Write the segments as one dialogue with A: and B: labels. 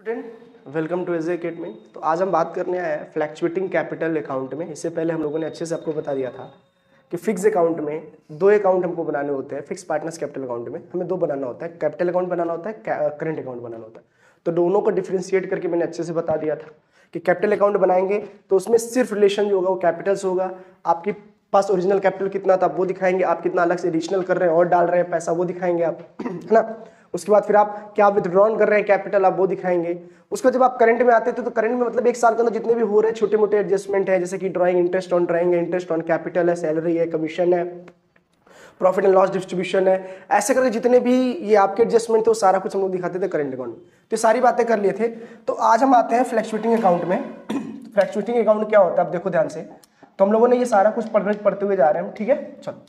A: Student welcome to AJ academy. तो आज हम बात करने आए हैं फ्लैक्चुएटिंग कैपिटल अकाउंट में। इससे पहले हम लोगों ने अच्छे से आपको बता दिया था कि फिक्स अकाउंट में दो अकाउंट हमको बनाने होते हैं। फिक्स पार्टनर्स कैपिटल अकाउंट में हमें दो बनाना होता है, कैपिटल अकाउंट बनाना होता है, करंट अकाउंट बनाना होता है। तो दोनों को डिफ्रेंशिएट करके मैंने अच्छे से बता दिया था कि कैपिटल अकाउंट बनाएंगे तो उसमें सिर्फ रिलेशन जो होगा वो कैपिटल से होगा। आपके पास ओरिजिनल कैपिटल कितना था वो दिखाएंगे, आप कितना अलग से एडिशनल कर रहे हैं और डाल रहे हैं पैसा वो दिखाएंगे आप, है ना। उसके बाद फिर आप क्या विथड्रॉन कर रहे हैं कैपिटल आप वो दिखाएंगे। उसको जब आप करंट में आते थे तो करंट में मतलब एक साल के अंदर जितने भी हो रहे हैं छोटे मोटे एडजस्टमेंट है, जैसे कि ड्राइंग इंटरेस्ट ऑन ड्राइंग है, इंटरेस्ट ऑन कैपिटल है, सैलरी है, कमीशन है, प्रॉफिट एंड लॉस डिस्ट्रीब्यूशन है, ऐसे करके जितने भी ये आपके एडजस्टमेंट थे वो सारा कुछ हम लोग दिखाते थे करंट अकाउंट में। तो ये सारी बातें कर लिए थे। तो आज हम आते हैं फ्लैक्चुएटिंग अकाउंट में। फ्लैक्चुएटिंग अकाउंट क्या होता है आप देखो ध्यान से। तो हम लोगों ने ये सारा कुछ पढ़ते हुए जा रहे हैं, ठीक है। चलो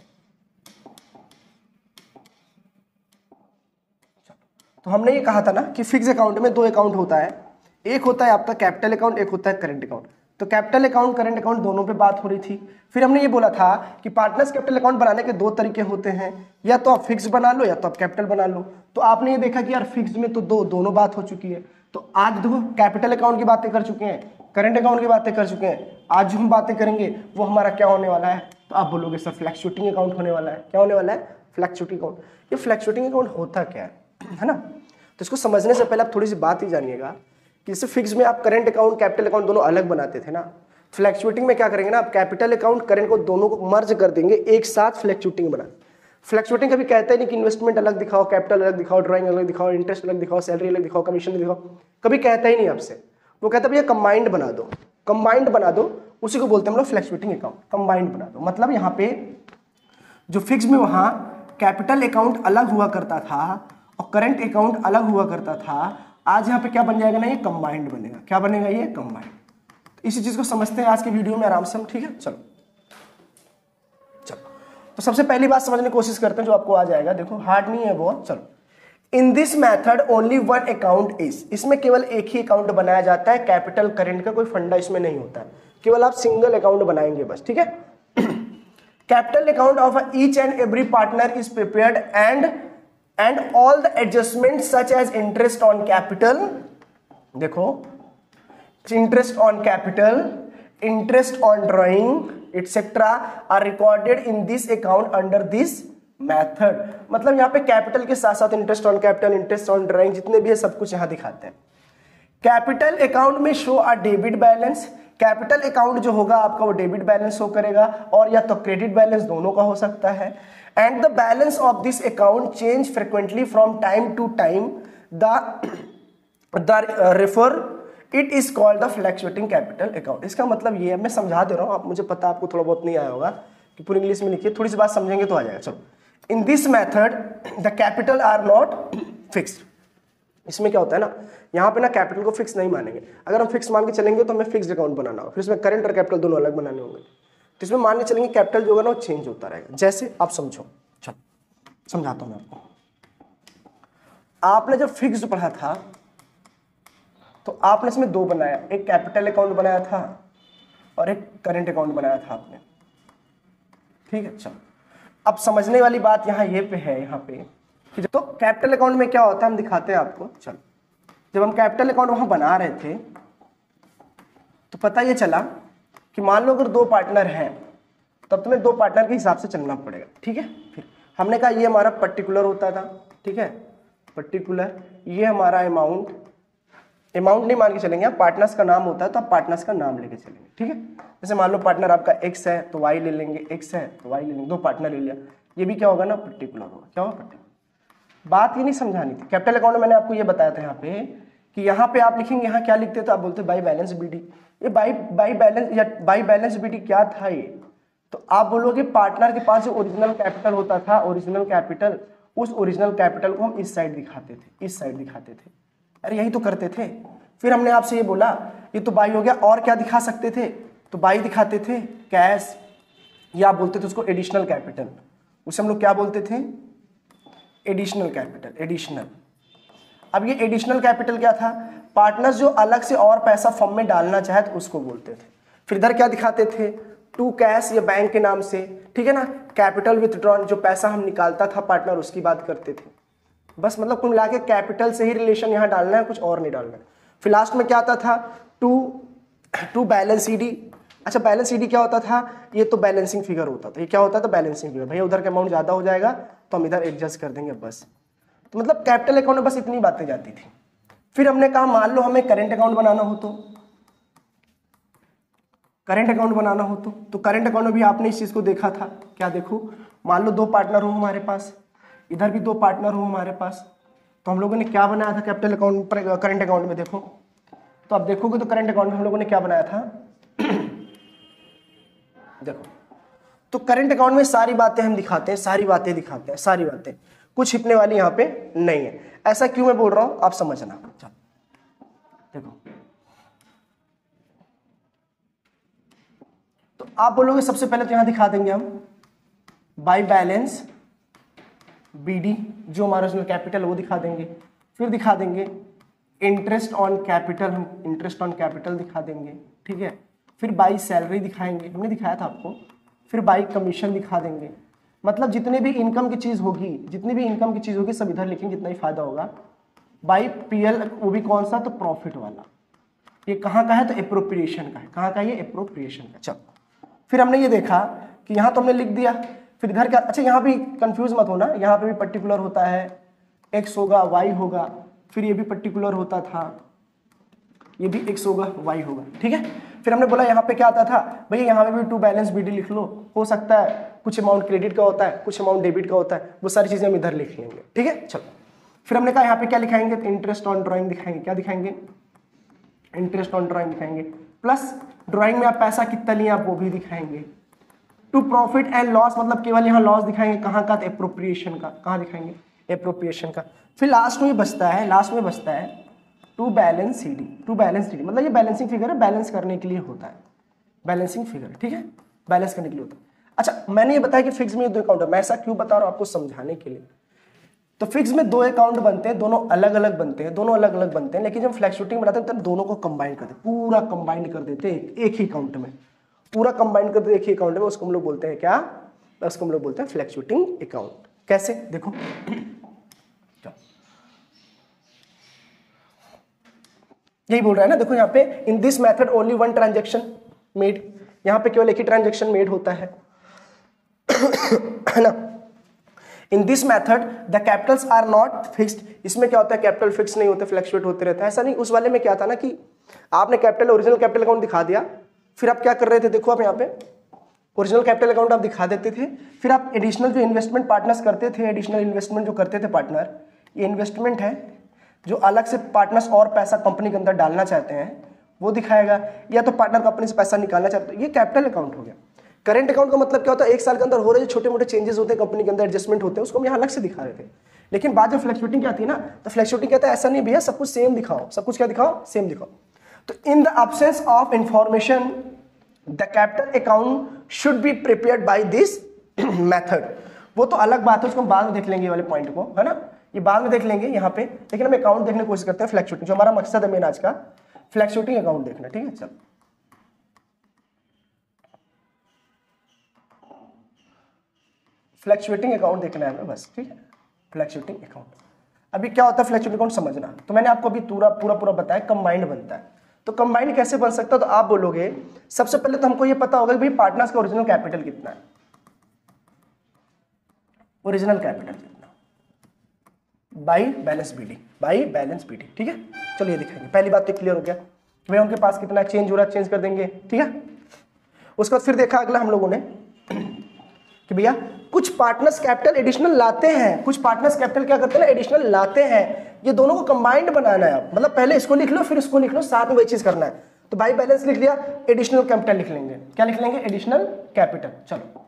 A: तो हमने ये कहा था ना कि फिक्स अकाउंट में दो अकाउंट होता है, एक होता है आपका कैपिटल अकाउंट, एक होता है करंट अकाउंट। तो कैपिटल अकाउंट करंट अकाउंट दोनों पे बात हो रही थी। फिर हमने ये बोला था कि पार्टनर्स कैपिटल अकाउंट बनाने के दो तरीके होते हैं, या तो आप फिक्स बना लो या तो आप कैपिटल बना लो। तो आपने ये देखा कि यार फिक्स में तो दोनों बात हो चुकी है। तो आज देखो कैपिटल अकाउंट की बातें कर चुके हैं, करंट अकाउंट की बातें कर चुके हैं। आज जो हम बातें करेंगे वो हमारा क्या होने वाला है, तो आप बोलोगे सर फ्लैक्चुएटिंग अकाउंट होने वाला है। क्या होने वाला है? Fluctuating account. ये फ्लैक्चुएटिंग अकाउंट होता क्या है ना। तो इसको समझने से पहले आप थोड़ी सी बात ही जानिएगा कि जैसे फिक्स में आप करंट अकाउंट कैपिटल अकाउंट दोनों अलग बनाते थे ना, फ्लैक्चुएटिंग में क्या करेंगे ना, आप कैपिटल अकाउंट करंट को दोनों को मर्ज कर देंगे, एक साथ फ्लैक्चुएटिंग बना। फ्लैक्चुएटिंग कभी कहते नहीं कि इन्वेस्टमेंट अलग दिखाओ, कैपिटल अलग दिखाओ, ड्राइंग अलग दिखाओ, इंटरेस्ट अलग दिखाओ, सैलरी अलग दिखाओ, कमीशन दिखाओ, कभी कहता ही नहीं आपसे। वो कहता भैया कंबाइंड बना दो, कंबाइंड बना दो, उसी को बोलते हैं हम लोग फ्लैक्चुएटिंग अकाउंट। कंबाइंड बना दो मतलब यहाँ पे जो फिक्स में वहाँ कैपिटल अकाउंट अलग हुआ करता था और करंट अकाउंट अलग हुआ करता था, आज यहाँ पे क्या बन जाएगा ना, ये कंबाइंड बनेगा। क्या बनेगा? ये कंबाइंड। तो इसी चीज को समझते हैं आज की वीडियो में आराम से हम, ठीक है। चलो तो सबसे पहली बात समझने की कोशिश करते हैं जो आपको आ जाएगा। देखो हार्ड नहीं है बहुत। चलो, in this method only one account is, इसमें केवल एक ही अकाउंट बनाया जाता है, कैपिटल करंट का कोई फंडा इसमें नहीं होता है, केवल आप सिंगल अकाउंट बनाएंगे बस, ठीक है। Capital account of each and every partner is prepared and all the adjustments such as interest on capital, देखो interest on capital, interest on drawing etc are recorded in this account under this method। मतलब यहाँ पे capital के साथ साथ interest on capital, interest on drawing जितने भी है सब कुछ यहाँ दिखाते हैं। कैपिटल अकाउंट में show a debit balance, capital account जो होगा आपका वो डेबिट बैलेंस शो करेगा और या तो क्रेडिट बैलेंस, दोनों का हो सकता है। And the balance of this account change frequently from time to time. Therefore it is called the fluctuating capital account। इसका मतलब ये है, मैं समझा दे रहा हूँ, आप मुझे पता आपको थोड़ा बहुत नहीं आया होगा कि पूरी इंग्लिश में लिखिए, थोड़ी सी बात समझेंगे तो आ जाएगा। चलो, इन this method the capital R not fixed. इसमें क्या होता है ना, यहाँ पे ना कैपिटल को फिक्स नहीं मानेंगे। अगर हम फिक्स मान के चलेंगे तो हमें फिक्स्ड अकाउंट बनाना होगा, फिर इसमें करंट और कैपिटल दोनों अलग बनाने होंगे। तो इसमें मान के चलेंगे कैपिटल जो होगा ना वो चेंज होता रहेगा। जैसे आप समझो, चलो समझाता हूं मैं आपको। आपने जब फिक्स्ड पढ़ा था तो आपने इसमें दो बनाया, एक कैपिटल अकाउंट बनाया था और एक करंट अकाउंट बनाया था आपने, ठीक है। चलो अब समझने वाली बात यहाँ ये पे है, यहाँ पे तो कैपिटल अकाउंट में क्या होता है हम दिखाते हैं आपको। चलो, जब हम कैपिटल अकाउंट वहां बना रहे थे तो पता ये चला कि मान लो अगर दो पार्टनर हैं तब तुम्हें दो पार्टनर के हिसाब से चलना पड़ेगा, ठीक है। फिर हमने कहा ये हमारा पर्टिकुलर होता था, ठीक है, पर्टिकुलर। ये हमारा अमाउंट नहीं मान के चलेंगे, पार्टनर्स का नाम होता है तो आप पार्टनर्स का नाम लेके चलेंगे, ठीक है। जैसे मान लो पार्टनर आपका एक्स है तो वाई ले लेंगे, एक्स है तो वाई ले लेंगे, दो पार्टनर ले लिया, ये भी क्या होगा ना, पर्टिकुलर होगा। क्या होगा? पर्टिकुलर। बात ये नहीं समझानी थी। कैपिटल अकाउंट में मैंने आपको ये बताया था यहाँ पे कि यहाँ पे आप लिखेंगे, यहाँ क्या लिखते तो आप बोलते बाई बैलेंस बीडी। ये बाई बैलेंस बीडी क्या था ये, तो आप बोलोगे पार्टनर के पास जो ओरिजिनल कैपिटल होता था, ओरिजिनल कैपिटल, उस ओरिजिनल कैपिटल को हम इस साइड दिखाते थे, इस साइड दिखाते थे। अरे यही तो करते थे। फिर हमने आपसे ये बोला ये तो बाई हो गया, और क्या दिखा सकते थे, तो बाई दिखाते थे कैश, या आप बोलते थे उसको एडिशनल कैपिटल, उसे हम लोग क्या बोलते थे, एडिशनल कैपिटल, एडिशनल। अब ये एडिशनल कैपिटल क्या था, पार्टनर्स जो अलग से और पैसा फर्म में डालना चाहे तो उसको बोलते थे। फिर इधर क्या दिखाते थे, टू कैश या बैंक के नाम से, ठीक है ना। कैपिटल विथड्रॉन, जो पैसा हम निकालता था पार्टनर उसकी बात करते थे। बस मतलब कुल मिला के कैपिटल से ही रिलेशन यहाँ डालना है, कुछ और नहीं डालना है। फिर लास्ट में क्या आता था, टू बैलेंस ईडी। अच्छा बैलेंस ईडी क्या होता था, ये तो बैलेंसिंग फिगर होता था। ये क्या होता था, बैलेंसिंग फिगर। भैया उधर का अमाउंट ज़्यादा हो जाएगा तो हम इधर एडजस्ट कर देंगे बस। तो मतलब कैपिटल अकाउंट में बस इतनी बातें जाती थी। फिर हमने कहा मान लो हमें करेंट अकाउंट बनाना हो तो करंट अकाउंट बनाना हो तो करंट अकाउंट में भी आपने इस चीज़ को देखा था। क्या देखो, मान लो 2 पार्टनर हो हमारे पास, इधर भी 2 पार्टनर हो हमारे पास, तो हम लोगों ने क्या बनाया था कैपिटल अकाउंट पर, करंट अकाउंट में देखो। तो आप देखोगे तो करंट अकाउंट में हम लोगों ने क्या बनाया था देखो, तो करंट अकाउंट में सारी बातें हम दिखाते हैं, सारी बातें दिखाते हैं, सारी बातें, कुछ छिपने वाली यहाँ पे नहीं है। ऐसा क्यों मैं बोल रहा हूँ आप समझना। चलो देखो, तो आप बोलोगे सबसे पहले तो यहां दिखा देंगे हम बाय बैलेंस बीडी, जो हमारा उसमें कैपिटल वो दिखा देंगे। फिर दिखा देंगे इंटरेस्ट ऑन कैपिटल, हम इंटरेस्ट ऑन कैपिटल दिखा देंगे, ठीक है। फिर बाई सैलरी दिखाएंगे, हमने दिखाया था आपको। फिर बाई कमीशन दिखा देंगे। मतलब जितने भी इनकम की चीज़ होगी, जितनी भी इनकम की चीज़ होगी सब इधर लिखेंगे, जितना ही फायदा होगा। बाई पीएल, वो भी कौन सा, तो प्रॉफिट वाला। ये कहाँ का है, तो एप्रोप्रिएशन का है। कहाँ का, ये एप्रोप्रिएशन का। चलो फिर हमने ये देखा कि यहाँ तो हमने लिख दिया। फिर इधर क्या, अच्छा यहाँ भी कंफ्यूज मत होना, यहाँ पे भी पर्टिकुलर होता है, एक्स होगा वाई होगा, फिर ये भी पर्टिकुलर होता था, ये भी एक्स होगा वाई होगा, ठीक है। फिर हमने बोला यहाँ पे क्या आता था, भैया यहाँ पे भी टू बैलेंस बीडी लिख लो, हो सकता है कुछ अमाउंट क्रेडिट का होता है, कुछ अमाउंट डेबिट का होता है, वो सारी चीजें हम इधर लिख लेंगे, ठीक है। चलो फिर हमने कहा यहाँ पे क्या लिखाएंगे, तो इंटरेस्ट ऑन ड्राइंग दिखाएंगे। क्या दिखाएंगे, इंटरेस्ट ऑन ड्राइंग दिखाएंगे, प्लस ड्राइंग में आप पैसा कितना लिए आप वो भी दिखाएंगे। टू प्रॉफिट एंड लॉस, मतलब केवल यहाँ लॉस दिखाएंगे, कहाँ का, एप्रोप्रिएशन का। कहाँ दिखाएंगे, एप्रोप्रिएशन का। फिर लास्ट में बचता है, लास्ट में बचता है to balance c d. To balance c d मतलब ये बैलेंसिंग फिगर है, बैलेंस करने के लिए होता है, बैलेंसिंग फिगर, ठीक है, बैलेंस करने के लिए होता है। अच्छा मैंने ये बताया कि फिक्स में 2 अकाउंट है, मैं ऐसा क्यों बता रहा हूँ आपको समझाने के लिए। तो फिक्स में 2 अकाउंट बनते हैं, दोनों अलग अलग बनते हैं, दोनों अलग अलग बनते हैं, लेकिन जब फ्लैक्चुएटिंग बनाते हैं तब दोनों को कंबाइन कर देते, पूरा कंबाइन कर देते हैं एक ही अकाउंट में, पूरा कंबाइन कर देते एक ही अकाउंट में। उसको हम लोग बोलते हैं क्या, उसको हम लोग बोलते हैं फ्लैक्चुएटिंग अकाउंट। कैसे, देखो यही बोल रहा है ना, देखो यहाँ पे इन this method only 1 transaction made, यहाँ पे केवल एक ही ट्रांजेक्शन मेड होता है है ना। In this method the capitals are not fixed, इसमें क्या होता है कैपिटल फिक्स नहीं होते, फ्लक्चुएट होते रहता है। ऐसा नहीं, उस वाले में क्या था ना कि आपने कैपिटल ओरिजिनल कैपिटल अकाउंट दिखा दिया, फिर आप क्या कर रहे थे, देखो आप यहाँ पे ओरिजिनल कैपिटल अकाउंट आप दिखा देते थे, फिर आप एडिशनल जो इन्वेस्टमेंट पार्टनर्स करते थे, एडिशनल इन्वेस्टमेंट जो करते थे पार्टनर, ये इन्वेस्टमेंट है जो अलग से पार्टनर्स और पैसा कंपनी के अंदर डालना चाहते हैं वो दिखाएगा, या तो पार्टनर कंपनी से पैसा निकालना चाहते हैं, ये कैपिटल अकाउंट हो गया। करंट अकाउंट का मतलब क्या होता है, 1 साल के अंदर हो रहे जो छोटे मोटे चेंजेस होते हैं कंपनी के अंदर, एडजस्टमेंट होते हैं, उसको हम यहाँ अलग से दिखा रहे थे। लेकिन बात जब फ्लक्चुएटिंग क्या थी ना, तो फ्लक्चुएटिंग कहता है ऐसा नहीं भैया सब कुछ सेम दिखाओ, सब कुछ क्या दिखाओ, सेम दिखाओ। तो in the absence of information the capital account should be prepared by this method. वो तो अलग बात है, उसको हम बाद में देख लेंगे, ये वाले पॉइंट को, है ना, ये बाद में देख लेंगे यहाँ पे। लेकिन हम अकाउंट देखने की कोशिश करते हैं फ्लक्चुएटिंग, जो हमारा मकसद है मेन आज का, फ्लक्चुएटिंग अकाउंट देखना, ठीक है। चलो फ्लक्चुएटिंग अकाउंट देखना है हमें बस, ठीक है, फ्लक्चुएटिंग अकाउंट। अभी क्या होता है फ्लक्चुएटिंग अकाउंट समझना, तो मैंने आपको अभी पूरा बताया कंबाइंड बनता है। तो कंबाइंड कैसे बन सकता है, तो आप बोलोगे सबसे पहले तो हमको ये पता होगा कि भाई पार्टनर्स का ओरिजिनल कैपिटल कितना है, ओरिजिनल कैपिटल कितना, by balance b d, by balance b d, ठीक है। चलो ये दिखाएंगे, पहली बात तो क्लियर हो गया भाई उनके पास कितना चेंज हो रहा है, चेंज कर देंगे, ठीक है। उसके बाद फिर देखा अगला हम लोगों ने कि भैया कुछ पार्टनर्स कैपिटल एडिशनल लाते हैं, कुछ पार्टनर्स कैपिटल क्या करते हैं, एडिशनल लाते हैं, ये दोनों को कंबाइंड बनाना है। मतलब पहले इसको लिख लो फिर इसको लिख लो, साथ में वही चीज करना है। तो बाई बैलेंस लिख लिया, एडिशनल कैपिटल लिख लेंगे, क्या लिख लेंगे, एडिशनल कैपिटल। चलो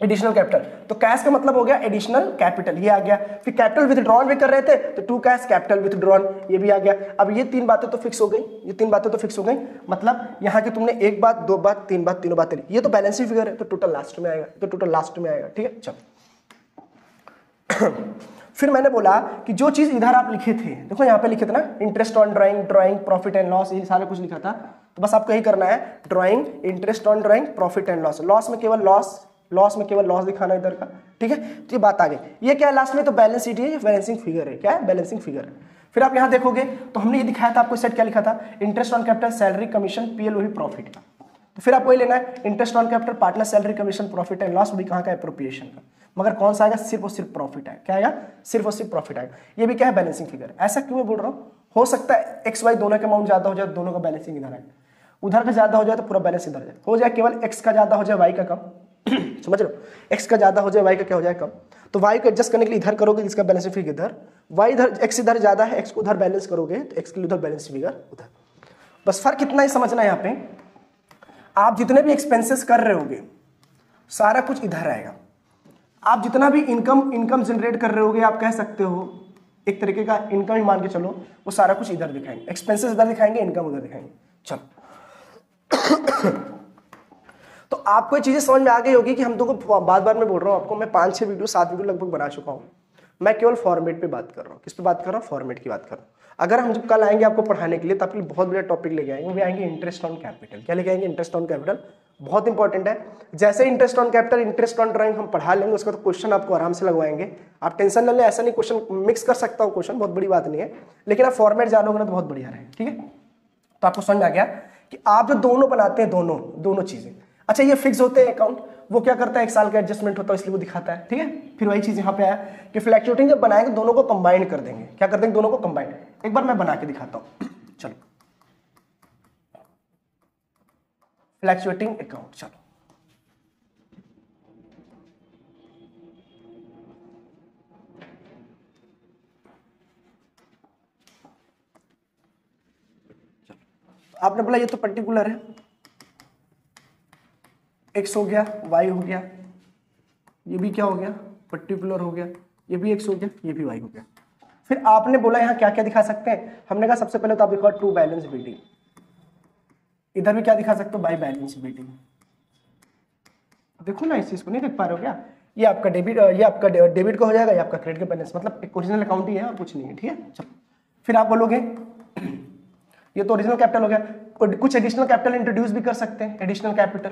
A: एडिशनल कैपिटल, तो कैश का मतलब हो गया एडिशनल कैपिटल, ये आ गया। फिर कैपिटल विथड्रॉन भी कर रहे थे तो टू कैश कैपिटल विथड्रॉन, ये भी आ गया। अब ये 3 बातें तो फिक्स हो गई, ये 3 बातें तो फिक्स हो गई, मतलब यहाँ की तुमने 1 बात 2 बात 3 बात तीनों बातें ली, ये तो बैलेंसिंग फिगर है, तो टोटल लास्ट में आएगा, तो टोटल लास्ट में आएगा, ठीक है। चलो फिर मैंने बोला कि जो चीज इधर आप लिखे थे, देखो यहाँ पे लिखे थे ना interest on drawing, drawing profit and loss, ये सारा कुछ लिखा था। तो बस आपको यही करना है, drawing, interest on drawing, profit and loss, loss में केवल लॉस दिखाना इधर का, ठीक है। तो ये बात आ गई। ये क्या है लास्ट में, तो बैलेंस शीट है, बैलेंसिंग फिगर है, क्या है, बैलेंसिंग फिगर है। फिर आप यहाँ देखोगे तो हमने ये दिखाया था आपको, सेट क्या लिखा था, interest on capital, salary, commission, PL वही प्रॉफिट का। तो फिर आपको ये लेना है interest on capital, partner salary, commission, profit and loss भी कहाँ का, एप्रोप्रिएशन का। मगर कौन सा आएगा, सिर्फ और सिर्फ प्रॉफिट आएगा। क्या आएगा, सिर्फ और सिर्फ प्रॉफिट आएगा। ये भी क्या है, बैलेंसिंग फिगर। ऐसा क्यों मैं बोल रहा हूँ, हो सकता है एक्स वाई दोनों का अमाउंट ज्यादा हो जाए, दोनों का बैलेंसिंग इधर आए, उधर का ज्यादा हो जाए तो पूरा बैलेंस इधर जाए, हो जाए केवल एक्स का ज्यादा हो जाए वाई का कम समझ लो, एक्स का ज्यादा हो जाए वाई का क्या हो जाए कम, तो वाई को एडजस्ट करने के लिए इधर करोगे, जिसका बैलेंस फिगर इधर, वाई इधर, एक्स इधर ज्यादा है, एक्स को उधर बैलेंस करोगे तो एक्स के लिए उधर बैलेंस फिगर उधर। बस फर्क इतना ही समझना है यहाँ पे, आप जितने भी एक्सपेंसेस कर रहे होगे सारा कुछ इधर आएगा। आप जितना भी इनकम जनरेट कर रहे होगे, आप कह सकते हो एक तरीके का इनकम ही मान के चलो, वो सारा कुछ इधर दिखाएंगे, एक्सपेंसेस इधर दिखाएंगे, इनकम उधर दिखाएंगे। चलो तो आपको ये चीजें समझ में आ गई होगी कि हम तो बार बार मैं बोल रहा हूँ आपको, मैं 5-6 वीडियो 7 वीडियो लगभग बना चुका हूँ। मैं केवल फॉर्मेट पे बात कर रहा हूँ। किस पे बात कर रहा हूँ, फॉर्मेट की बात कर रहा हूँ। अगर हम जब कल आएंगे आपको पढ़ाने के लिए तो आपके लिए बहुत बड़ा टॉपिक लेके आएंगे, वो भी आएंगे इंटरेस्ट ऑन कैपिटल। क्या लेके आएंगे, इंटरेस्ट ऑन कैपिटल, बहुत इंपॉर्टेंट है। जैसे interest on capital, interest on drawing हम पढ़ा लेंगे, उसका तो क्वेश्चन आपको आराम से लगवाएंगे, आप टेंशन न लें। ऐसा नहीं, क्वेश्चन मिक्स कर सकता हूँ, क्वेश्चन बहुत बड़ी बात नहीं है, लेकिन आप फॉर्मेट जानोगे ना तो बहुत बढ़िया रहेगा। ठीक है, तो आपको समझ में आ गया कि आप जो दोनों बनाते हैं, दोनों चीजें, अच्छा ये फिक्स होते हैं अकाउंट, वो क्या करता है, 1 साल का एडजस्टमेंट होता है इसलिए वो दिखाता है। ठीक है, फिर वही चीज यहाँ पे आया कि फ्लैक्चुएटिंग जब बनाएंगे दोनों को कंबाइन कर देंगे। क्या कर देंगे, दोनों को कंबाइन। एक बार मैं बना के दिखाता हूँ, चलो फ्लैक्चुएटिंग अकाउंट। चलो आपने बोला ये तो पर्टिकुलर है, एक्स हो गया, वाई हो गया, ये भी क्या हो गया, पर्टिकुलर हो गया, ये भी एक्स हो गया, ये भी वाई हो गया। फिर आपने बोला यहाँ क्या क्या दिखा सकते हैं, हमने कहा सबसे पहले तो आप दिखाओ ट्रू बैलेंस बीटिंग, इधर भी क्या दिखा सकते हो, बाई बैलेंस बीटिंग। देखो ना, इस चीज को नहीं देख पा रहे हो क्या, ये आपका डेबिट, ये आपका डेबिट का हो जाएगा, ये आपका क्रेडिट का बैलेंस, मतलब एक ओरिजिनल अकाउंट ही है और कुछ नहीं है। ठीक है, चलो फिर आप बोलोगे ये तो ओरिजिनल कैपिटल हो गया, कुछ एडिशनल कैपिटल इंट्रोड्यूस भी कर सकते हैं, एडिशनल कैपिटल।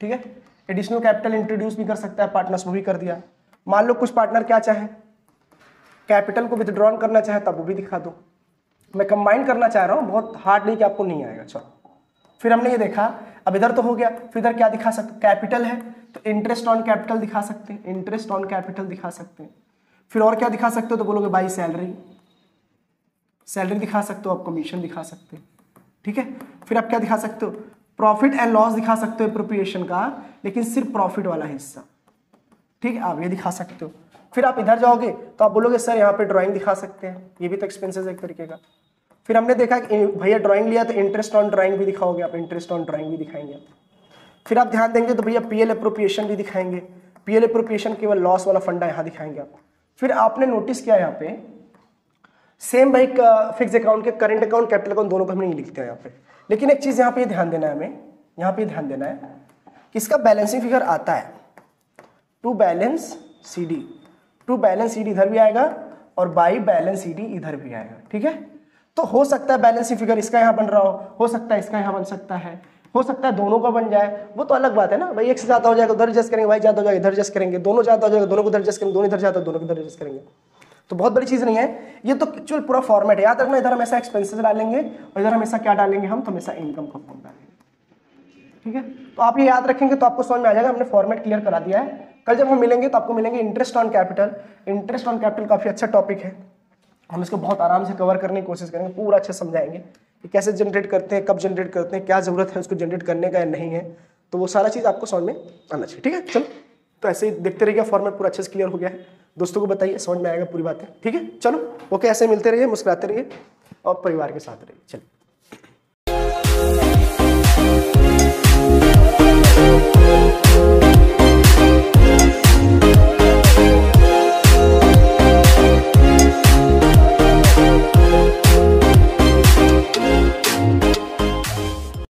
A: ठीक है, एडिशनल कैपिटल इंट्रोड्यूस भी कर सकता है, पार्टनर्स वो भी कर दिया। मान लो कुछ पार्टनर क्या चाहे, कैपिटल को विथड्रॉन करना चाहे तब वो भी दिखा दो। मैं कंबाइन करना चाह रहा हूँ, बहुत हार्ड नहीं कि आपको नहीं आएगा। चलो फिर हमने ये देखा, अब इधर तो हो गया, फिर इधर क्या दिखा सकते, कैपिटल है तो इंटरेस्ट ऑन कैपिटल दिखा सकते हैं, इंटरेस्ट ऑन कैपिटल दिखा सकते हैं। फिर और क्या दिखा सकते हो, तो बोलोगे बाई सैलरी, सैलरी दिखा सकते हो, आप कमीशन दिखा सकते हैं। ठीक है, फिर आप क्या दिखा सकते हो, प्रॉफिट एंड लॉस दिखा सकते हो एप्रोप्रिएशन का, लेकिन सिर्फ प्रॉफिट वाला हिस्सा। ठीक है, आप ये दिखा सकते हो। फिर आप इधर जाओगे तो आप बोलोगे सर यहाँ पे ड्राइंग दिखा सकते हैं, ये भी तो एक्सपेंसेस है एक तरीके का। फिर हमने देखा कि भैया ड्राइंग लिया तो इंटरेस्ट ऑन ड्राइंग भी दिखाओगे आप, इंटरेस्ट ऑन ड्राइंग भी दिखाएंगे। फिर आप ध्यान देंगे तो भैया पीएल एप्रोप्रिएशन भी दिखाएंगे, पीएल एप्रोप्रिएशन केवल लॉस वाला फंडा यहाँ दिखाएंगे आप। फिर आपने नोटिस किया यहाँ पे सेम भाई फिक्स अकाउंट के करंट अकाउंट, कैपिटल अकाउंट दोनों को हम नहीं लिखते हैं यहाँ पे, लेकिन एक चीज यहाँ पे ध्यान देना है हमें, यहाँ पे ध्यान देना है कि इसका बैलेंसिंग फिगर आता है to balance c d, to balance c d इधर भी आएगा और बाई बैलेंस सीडी इधर भी आएगा। ठीक है, तो हो सकता है बैलेंसिंग फिगर इसका यहाँ बन रहा हो सकता है इसका यहाँ बन सकता है, हो सकता है दोनों का बन जाए, वो तो अलग बात है ना भाई। एक से ज्यादा हो जाएगा उधर एडजस्ट करेंगे, वाई ज्यादा हो जाएगा इधर एडजस्ट करेंगे, दोनों ज्यादा हो जाएगा दोनों को इधर एडजस्ट करेंगे, दोनों इधर ज्यादा दोनों को इधर एडजस्ट करेंगे। तो बहुत बड़ी चीज नहीं है ये, तो एक्चुअल पूरा फॉर्मेट है। याद रखना, इधर हमेशा एक्सपेंसेस डालेंगे और इधर हमेशा क्या डालेंगे हम, तो हमेशा इनकम का फॉर्म डालेंगे। ठीक है, तो आप ये याद रखेंगे तो आपको समझ में आ जाएगा, हमने फॉर्मेट क्लियर करा दिया है। कल जब हम मिलेंगे तो आपको मिलेंगे interest on capital. Interest on capital काफी अच्छा टॉपिक है, हम इसको बहुत आराम से कवर करने की कोशिश करेंगे, पूरा अच्छे समझाएंगे कि कैसे जनरेट करते हैं, कब जनरेट करते हैं, क्या जरूरत है उसको जनरेट करने का या नहीं है, तो वो सारा चीज आपको समझ में आना चाहिए। ठीक है, चलो तो ऐसे ही देखते रहिए, फॉर्मेट पूरा अच्छे से क्लियर हो गया है, दोस्तों को बताइए, समझ में आएगा पूरी बातें। ठीक है, चलो ओके, ऐसे मिलते रहिए, मुस्कुराते रहिए और परिवार के साथ रहिए। चलिए।